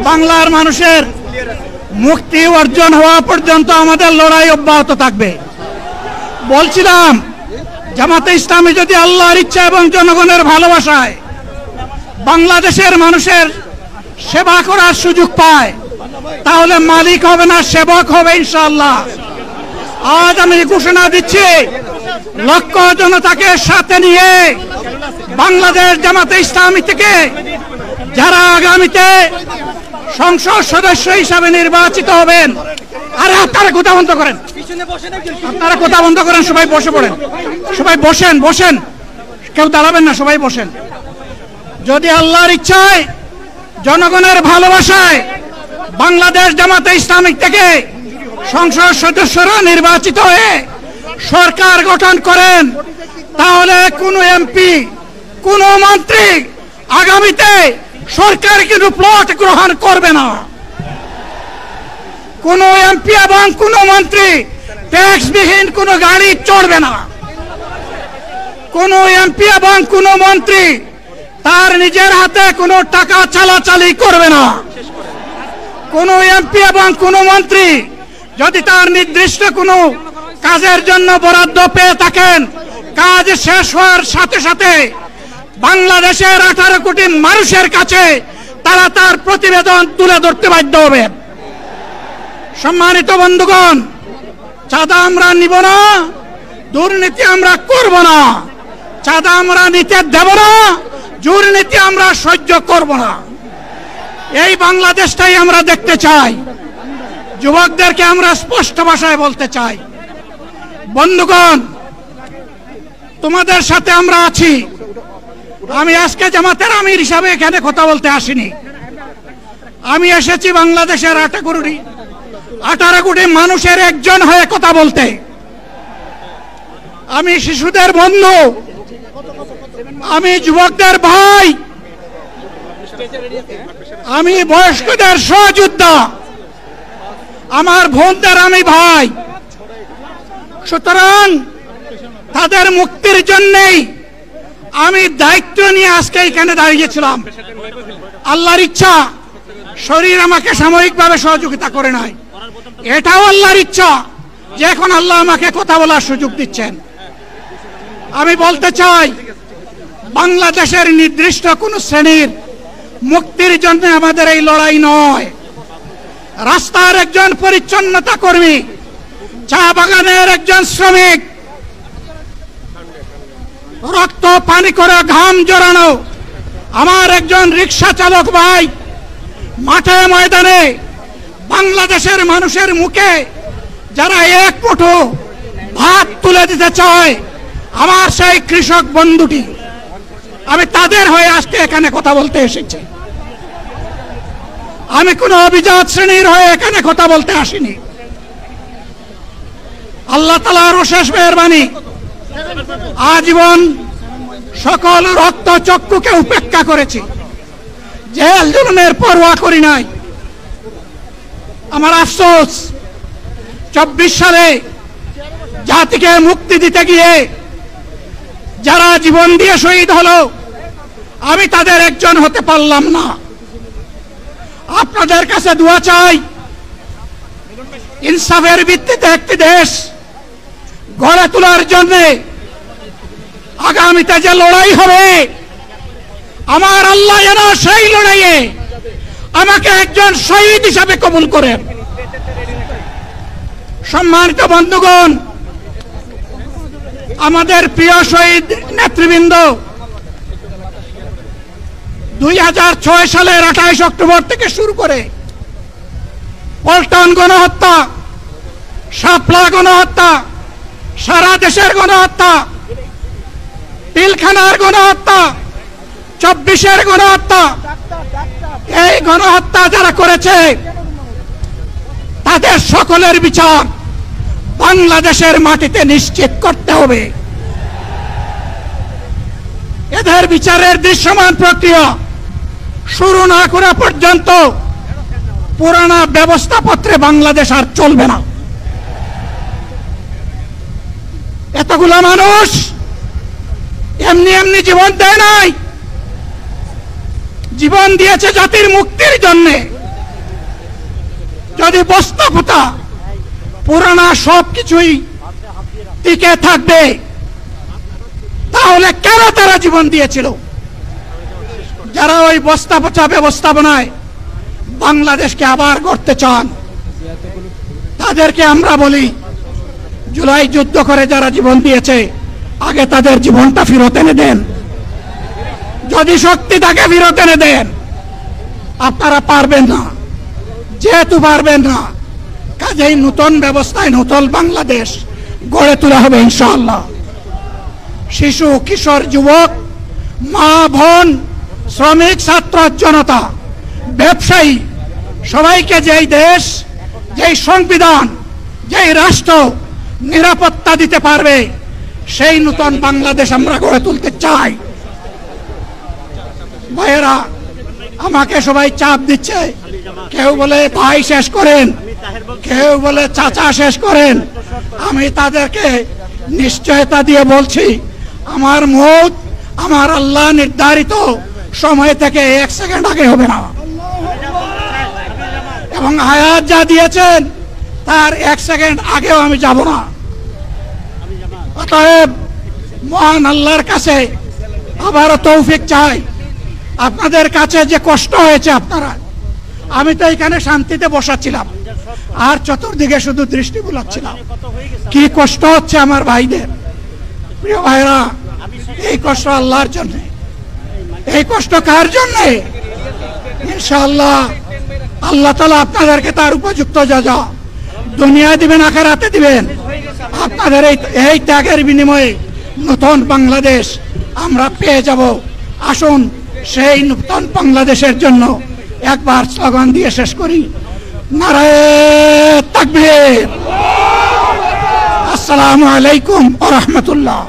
বাংলার মানুষের মুক্তি অর্জন হওয়া পর্যন্ত আমাদের লড়াই অব্যাহত থাকবে। বলছিলাম, জামাতে ইসলামী যদি আল্লাহর ইচ্ছা এবং জনগণের ভালোবাসায় বাংলাদেশের মানুষের সেবা করার সুযোগ পায়, তাহলে মালিক হবে না, সেবক হবে ইনশাআল্লাহ। আজ আমি ঘোষণা দিচ্ছি, লক্ষ জনতাকে সাথে নিয়ে বাংলাদেশ জামাতে ইসলামী থেকে যারা আগামীতে সংসদ সদস্য হিসাবে নির্বাচিত হবেন, আরে আপনারা কথা বন্ধ করেন, আপনারা কথা বন্ধ করেন, সবাই বসে পড়েন, সবাই বসেন, বসেন, কেউ দাঁড়াবেন না, সবাই বসেন। যদি আল্লাহর ইচ্ছায় জনগণের ভালোবাসায় বাংলাদেশ জামাতে ইসলামী থেকে সংসদ সদস্যরা নির্বাচিত হয়ে সরকার গঠন করেন, তাহলে কোনো এমপি, কোনো মন্ত্রী আগামীতে সরকার কিন্তু প্লট গ্রহণ করবে না। কোন এমপি এবং কোন মন্ত্রী ট্যাক্সবিহীন কোন গাড়ি চড়বে না। কোন এমপি এবং কোন মন্ত্রী তার নিজের হাতে কোনো টাকা চালাচালি করবে না। কোন এমপি এবং কোন মন্ত্রী যদি তার নির্দিষ্ট কোনো কাজের জন্য বরাদ্দ পেয়ে থাকেন, কাজ শেষ হওয়ার সাথে সাথে বাংলাদেশের 18 কোটি মানুষের কাছে তারা তার প্রতিবেদন তুলে ধরতে বাধ্য হবে। সম্মানিত বন্ধুগণ, চাঁদা আমরা নিব না, দুর্নীতি আমরা করব না, চাঁদা আমরা নিতে দেব না, দুর্নীতি আমরা সহ্য করব না। এই বাংলাদেশটাই আমরা দেখতে চাই। যুবকদেরকে আমরা স্পষ্ট ভাষায় বলতে চাই, বন্ধুগণ, তোমাদের সাথে আমরা আছি। আমি আজকে জামাতের আমির হিসাবে এখানে কথা বলতে আসিনি। আমি এসেছি বাংলাদেশের 18 কোটি মানুষের একজন হয়ে কথা বলতে। আমি শিশুদের বন্ধু, আমি যুবকদের ভাই, আমি বয়স্কদের সহযোদ্ধা, আমার বোনদের আমি ভাই। সুতরাং তাদের মুক্তির জন্যই আমি দায়িত্ব নিয়ে আজকে এখানে দাঁড়িয়েছিলাম। আল্লাহর ইচ্ছা, শরীর আমাকে সাময়িকভাবে সহযোগিতা করে নাই, এটাও আল্লাহর ইচ্ছা যে এখন আল্লাহ আমাকে কথা বলার সুযোগ দিচ্ছেন। আমি বলতে চাই, বাংলাদেশের নির্দিষ্ট কোন শ্রেণীর মুক্তির জন্য আমাদের এই লড়াই নয়। রাস্তার একজন পরিচ্ছন্নতা কর্মী, চা বাগানের একজন শ্রমিক, রক্ত পানি করে ঘাম জড়ানো আমার একজন রিক্সা চালক ভাই মাঠে ময়দানে বাংলাদেশের মানুষের মুখে যারা এক মুঠো ভাত তুলে দিতে চায়, আমার সেই কৃষক বন্ধুটি, আমি তাদের হয়ে আজকে এখানে কথা বলতে এসেছি। আমি কোন অভিজাত শ্রেণীর হয়ে এখানে কথা বলতে আসিনি। আল্লাহ তাআলার অশেষ মেহেরবানি, আজীবন সকল রক্ত চক্ষুকে উপেক্ষা করেছি, জেল জুলুমের পরোয়া করি নাই। আমার আফসোস, 24 সালে জাতিকে মুক্তি দিতে গিয়ে যারা জীবন দিয়ে শহীদ হলো, আমি তাদের একজন হতে পারলাম না। আপনাদের কাছে দোয়া চাই, ইনসাফের ভিত্তিতে একটি দেশ গড়ে তোলার জন্য আগামীতে যে লড়াই হবে, আমার আল্লাহ যেন সেই লড়াইয়ে আমাকে একজন শহীদ হিসাবে কবুল করেন। সম্মানিত বন্ধুগণ, আমাদের প্রিয় শহীদ নেতৃবৃন্দ 2006 সালের 28 অক্টোবর থেকে শুরু করে পল্টন গণহত্যা, শাপলা গণহত্যা, সারা দেশের গণহত্যা, পিলখানার গণহত্যা, 24-এর গণহত্যা, এই গণহত্যা যারা করেছে তাদের সকলের বিচার বাংলাদেশের মাটিতে নিশ্চিত করতে হবে। এদের বিচারের দৃশ্যমান প্রক্রিয়া শুরু না করা পর্যন্ত পুরানা ব্যবস্থাপত্রে বাংলাদেশ আর চলবে না। এতগুলো মানুষ এমনি এমনি জীবন দেয় নাই, জীবন দিয়েছে জাতির মুক্তির জন্য। যদি বস্তা পোতা পুরানা সবকিছুই টিকে থাকবে, তাহলে কেন তারা জীবন দিয়েছিল? যারা ওই বস্তা পচা ব্যবস্থাপনায় বাংলাদেশকে আবার গড়তে চান, তাদেরকে আমরা বলি, জুলাই যুদ্ধ করে যারা জীবন দিয়েছে, আগে তাদের জীবনটা ফেরত এনে দেন। যদি শক্তি তাকে ফেরত এনে দেন। আপনারা পারবেন না, যেহেতু পারবেন না, কাজেই নতুন ব্যবস্থায় নতুন বাংলাদেশ গড়ে তোলা হবে ইনশাআল্লাহ। শিশু, কিশোর, যুবক, মা, বোন, শ্রমিক, ছাত্র জনতা, ব্যবসায়ী, সবাইকে যেই দেশ, যেই সংবিধান, যেই রাষ্ট্র নিরাপত্তা দিতে পারবে, সেই নতুন বাংলাদেশ আমরা গড়ে তুলতে চাই। ভাইয়েরা, আমাকে সবাই চাপ দিচ্ছে, কেউ বলে ভাই শেষ করেন, কেউ বলে চাচা শেষ করেন। আমি তাদেরকে নিশ্চয়তা দিয়ে বলছি, আমার মৌত আমার আল্লাহ নির্ধারিত সময় থেকে 1 সেকেন্ড আগে হবে না, এবং হায়াত যা দিয়েছেন তার 1 সেকেন্ড আগেও আমি যাব না। অতএব মহান আল্লাহর কাছে আবারও তৌফিক চাই। আপনাদের কাছে যে কষ্ট হয়েছে, আপনারা, আমি তো এখানে শান্তিতে বসাচ্ছিলাম, আর চতুর্দিকে শুধু দৃষ্টি বুলাচ্ছিলাম। কি কষ্ট হচ্ছে আমার ভাইদের। প্রিয় ভাইরা, এই কষ্ট আল্লাহর জন্য। এই কষ্ট কার জন্য? ইনশাআল্লাহ আল্লাহ তাআলা আপনাদেরকে তার উপযুক্ত জাযা দুনিয়ায় দিবেন, আখিরাতে দিবেন। আপনাদের এই ত্যাগের বিনিময়ে নতুন বাংলাদেশ আমরা পেয়ে যাব। আসুন সেই নতুন বাংলাদেশের জন্য একবার স্লোগান দিয়ে শেষ করি, নারায়ে তাকবীর। আসসালামু আলাইকুম ওয়া রাহমাতুল্লাহ।